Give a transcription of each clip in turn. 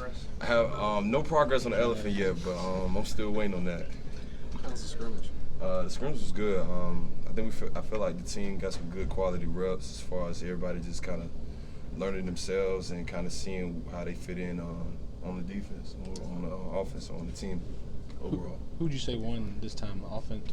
progress? I have no progress on the elephant yet, but I'm still waiting on that. How's the scrimmage? The scrimmage was good. I feel like the team got some good quality reps as far as everybody just kind of learning themselves and kind of seeing how they fit in on the defense, or on the offense, or on the team overall. Who'd you say won this time?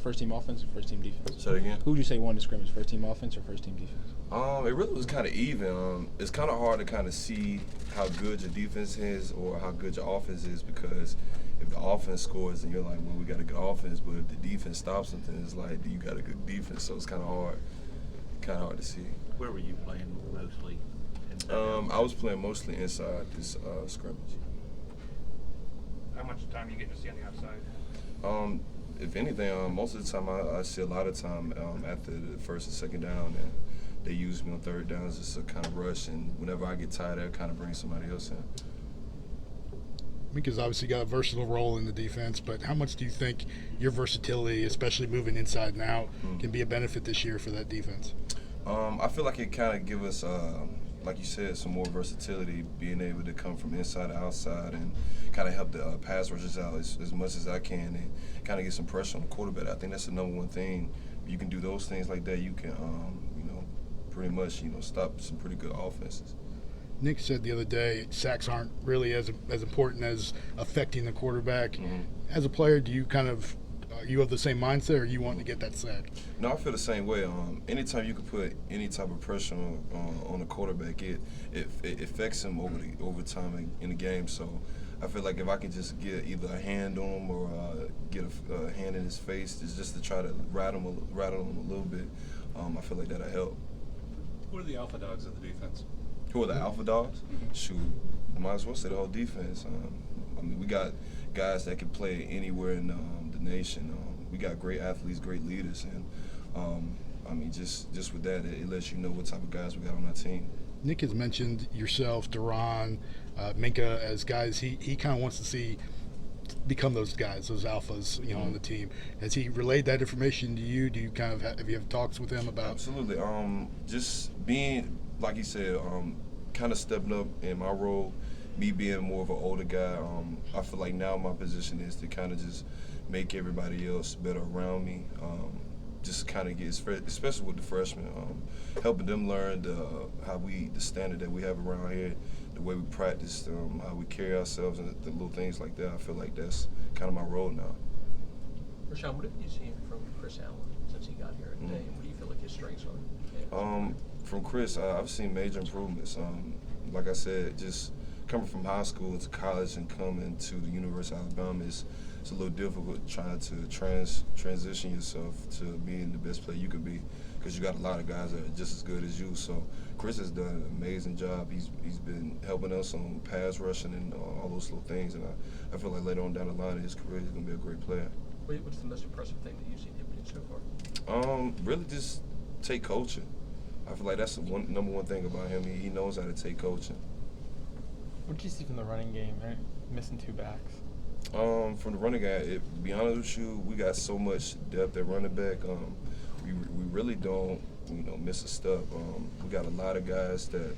First team offense or first team defense? Say that again? Who'd you say won the scrimmage? First team offense or first team defense? It really was kind of even. It's kind of hard to kind of see how good your defense is or how good your offense is, because if the offense scores, then you're like, well, we got a good offense. But if the defense stops something, it's like, do you got a good defense? So it's kind of hard to see. Where were you playing mostly? I was playing mostly inside this scrimmage. How much time you get to see on the outside? If anything, most of the time I see a lot of time after the first and second down, and they use me on third downs just to kind of rush, and whenever I get tired, I kind of bring somebody else in. Mika's obviously got a versatile role in the defense, but how much do you think your versatility, especially moving inside and out, can be a benefit this year for that defense? I feel like it kind of give us, like you said, some more versatility, being able to come from inside to outside and kind of help the pass rushers out as much as I can, and kind of get some pressure on the quarterback. I think that's the number one thing. If you can do those things like that, you can, pretty much, stop some pretty good offenses. Nick said the other day sacks aren't really as important as affecting the quarterback. Mm-hmm. As a player, do you you have the same mindset, or you want to get that sack? No, I feel the same way. Anytime you can put any type of pressure on the quarterback, it affects him over time in the game. So I feel like if I can just get either a hand on him or get a hand in his face, just to try to rattle him a little bit, I feel like that'll help. Who are the alpha dogs of the defense? Who are the alpha dogs? Shoot, I might as well say the whole defense. We got guys that can play anywhere in the nation. We got great athletes, great leaders, and just with that, it lets you know what type of guys we got on our team. Nick has mentioned yourself, Duran, Minka as guys he kind of wants to see become those guys, those alphas, on the team. Has he relayed that information to you? Do you kind of have you have talks with him about? Absolutely. Just being, like you said, kind of stepping up in my role, me being more of an older guy. I feel like now my position is to kind of just make everybody else better around me. Just kind of get, especially with the freshmen, helping them learn the standard that we have around here, the way we practice, how we carry ourselves, and the little things like that. I feel like that's kind of my role now. Rashaan, what have you seen from Chris Allen since he got here today, and what do you feel like his strengths are? From Chris, I've seen major improvements. Like I said, just coming from high school to college and coming to the University of Alabama, it's a little difficult trying to transition yourself to being the best player you could be, because you got a lot of guys that are just as good as you. So Chris has done an amazing job. He's been helping us on pass rushing and all those little things, and I feel like later on down the line in his career, he's going to be a great player. What's the most impressive thing that you've seen him do so far? Really just take coaching. I feel like that's the number one thing about him. He knows how to take coaching. What did you see from the running game, right? Missing two backs. From the running game, to be honest with you, we got so much depth at running back. We really don't, miss a step. We got a lot of guys that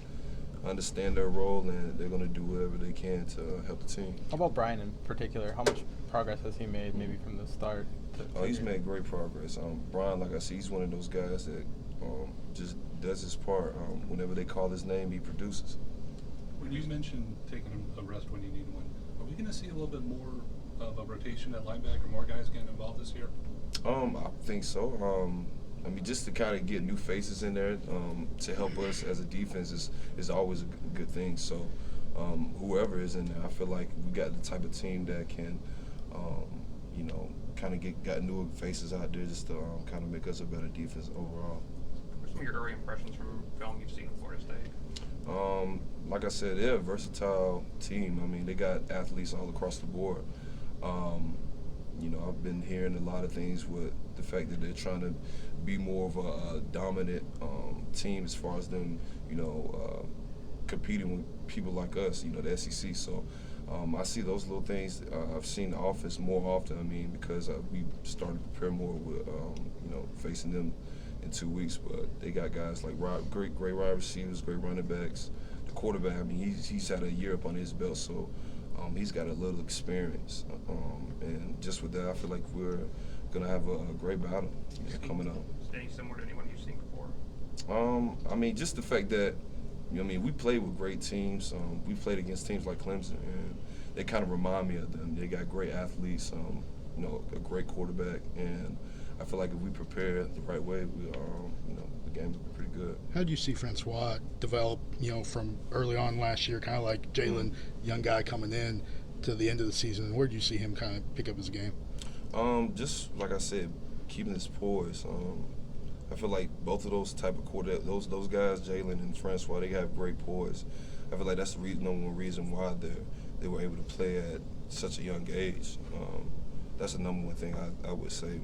understand their role, and they're going to do whatever they can to help the team. How about Brian in particular? How much progress has he made, maybe from the start? He's made great progress. Brian, like I said, he's one of those guys that just does his part. Whenever they call his name, he produces. When you mentioned taking a rest when you need one, are we going to see a little bit more of a rotation at linebacker, more guys getting involved this year? I think so. Just to kind of get new faces in there to help us as a defense is always a good thing. So whoever is in there, I feel like we got the type of team that can, kind of got new faces out there just to kind of make us a better defense overall. What are some of your early impressions from film you've seen at Florida State? Like I said, they're a versatile team. They got athletes all across the board. I've been hearing a lot of things with the fact that they're trying to be more of a dominant team as far as them, competing with people like us, the SEC. So I see those little things. I've seen the offense more often, because we started to prepare more with, facing them in 2 weeks. But they got guys like great wide receivers, great running backs. The quarterback, he's had a year up on his belt, so He's got a little experience, and just with that, I feel like we're gonna have a great battle coming up. Any similar to anyone you've seen before? I mean, just the fact that, you know, I mean, we played with great teams. We played against teams like Clemson, and they kind of remind me of them. They got great athletes, you know, a great quarterback, and I feel like if we prepare the right way, we, you know, the game will be pretty good. How do you see Francois develop, you know, from early on last year, kind of like Jalen, young guy coming in, to the end of the season? Where do you see him kind of pick up his game? Just like I said, keeping his poise. I feel like both of those type of quarterbacks, those guys, Jalen and Francois, they have great poise. I feel like that's the number one reason why they were able to play at such a young age. That's the number one thing I would say.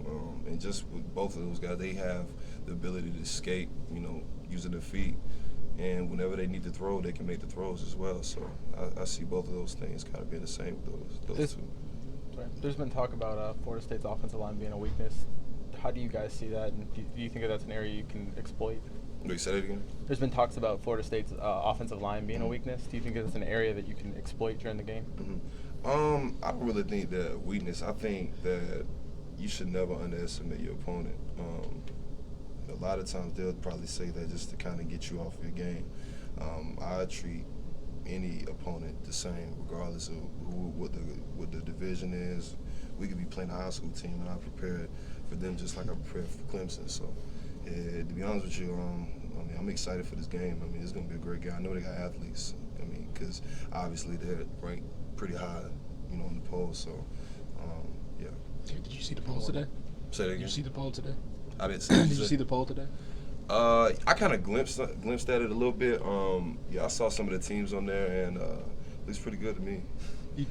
And just with both of those guys, they have the ability to escape, you know, using their feet. And whenever they need to throw, they can make the throws as well. So I see both of those things kind of being the same with those two. Sorry. There's been talk about Florida State's offensive line being a weakness. How do you guys see that, and do you think that that's an area you can exploit? Wait, say that again? There's been talks about Florida State's offensive line being a weakness. Do you think that's an area that you can exploit during the game? I don't really think that weakness. I think that you should never underestimate your opponent. A lot of times they'll probably say that just to kind of get you off your game. I treat any opponent the same, regardless of what the division is. We could be playing a high school team, and I prepare for them just like I prepared for Clemson. So, to be honest with you, I mean, I'm excited for this game. I mean, it's going to be a great game. I know they got athletes. I mean, because obviously they're ranked pretty high, you know, on the poll. So, yeah. Did you see the polls today? Say that again. Did you see the poll today? I didn't. Did you see the poll today? I kind of glimpsed at it a little bit. Yeah, I saw some of the teams on there, and it looks pretty good to me. You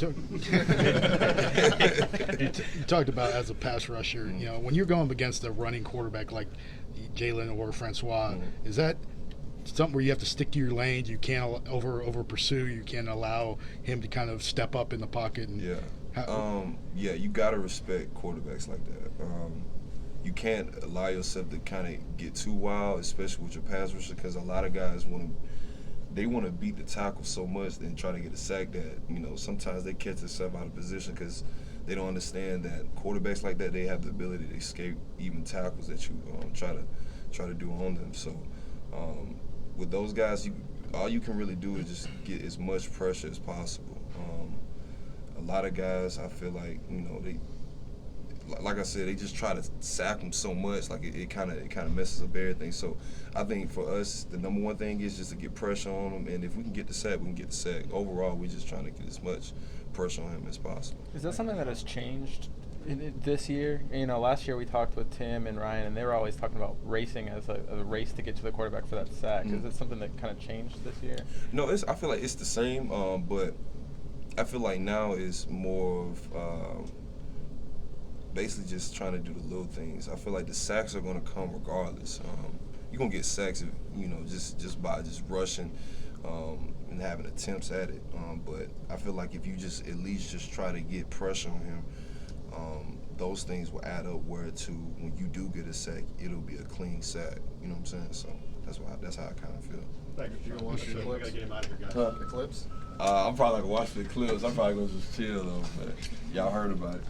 talked about as a pass rusher, you know, when you're going up against a running quarterback like Jalen or Francois, is that something where you have to stick to your lanes? You can't over pursue. You can't allow him to kind of step up in the pocket. And yeah, you gotta respect quarterbacks like that. You can't allow yourself to kind of get too wild, especially with your pass rusher, because a lot of guys want to beat the tackle so much and try to get a sack that, you know, sometimes they catch themselves out of position because they don't understand that quarterbacks like that, they have the ability to escape even tackles that you try to do on them. So with those guys, all you can really do is just get as much pressure as possible. A lot of guys, I feel like, you know, like I said, they just try to sack them so much, like it kind of messes up everything. So I think for us, the number one thing is just to get pressure on them, and if we can get the sack, we can get the sack. Overall, we're just trying to get as much pressure on him as possible. Is that something that has changed this year? You know, last year we talked with Tim and Ryan, and they were always talking about racing as a race to get to the quarterback for that sack. Is it something that kind of changed this year? No, I feel like it's the same, but I feel like now it's more of basically just trying to do the little things. I feel like the sacks are going to come regardless. You're going to get sacks, you know, just by just rushing and having attempts at it. But I feel like if you just at least just try to get pressure on him, those things will add up where to when you do get a sack, it'll be a clean sack. You know what I'm saying? So that's how I kind of feel. Thank you. You're going to watch the clips? Get him out of here, guys. The clips? I'm probably going to watch the clips. I'm probably going to just chill, though. But y'all heard about it.